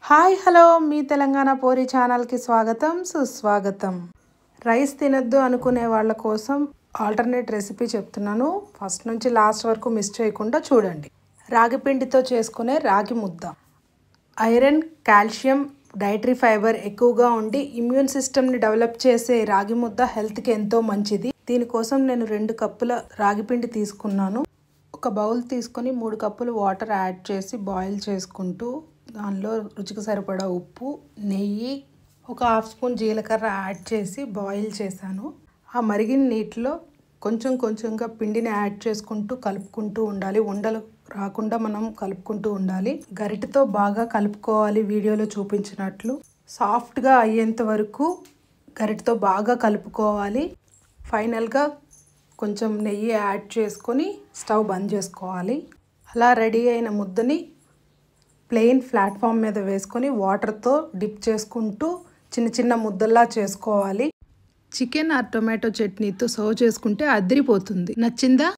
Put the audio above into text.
Hi hello మీ తెలంగాణ పోరి ఛానల్కి స్వాగతం సుస్వాగతం. రైస్ తినొద్దు అనుకునే వాళ్ళ కోసం ఆల్టర్నేట్ రెసిపీ చెప్తున్నాను. ఫస్ట్ నుంచి లాస్ట్ వరకు మిస్ చేయకుండా చూడండి. రాగి పిండితో చేసుకునే రాగి ముద్ద. ఐరన్, కాల్షియం, డైటరీ ఫైబర్ ఎక్కువగా ఉండి ఇమ్యూన్ సిస్టమ్ని డెవలప్ చేసే రాగి ముద్ద హెల్త్కి ఎంతో మంచిది. దీనికోసం నేను 2 కప్పుల రాగి పిండి తీసుకున్నాను. ఒక బౌల్ తీసుకొని 3 కప్పులు వాటర్ యాడ్ చేసి బాయిల్ చేసుకుంటూ దానిలో రుచికి సరిపడా ఉప్పు, నెయ్యి, ఒక హాఫ్ స్పూన్ జీలకర్ర యాడ్ చేసి బాయిల్ చేశాను. ఆ మరిగిన నీటిలో కొంచెం కొంచెంగా పిండిని యాడ్ చేసుకుంటూ కలుపుకుంటూ ఉండాలి. ఉండలు రాకుండా మనం కలుపుకుంటూ ఉండాలి. గరిటెతో బాగా కలుపుకోవాలి. వీడియోలో చూపించినట్లు సాఫ్ట్గా అయ్యేంత వరకు గరిటెతో బాగా కలుపుకోవాలి. ఫైనల్గా కొంచెం నెయ్యి యాడ్ చేసుకొని స్టవ్ బంద్ చేసుకోవాలి. అలా రెడీ అయిన ముద్దని ప్లెయిన్ ప్లాట్ఫామ్ మీద వేసుకొని వాటర్తో డిప్ చేసుకుంటూ చిన్న చిన్న ముద్దల్లా చేసుకోవాలి. చికెన్ ఆర్ టొమాటో చట్నీతో సర్వ్ చేసుకుంటే అదిరిపోతుంది. నచ్చిందా?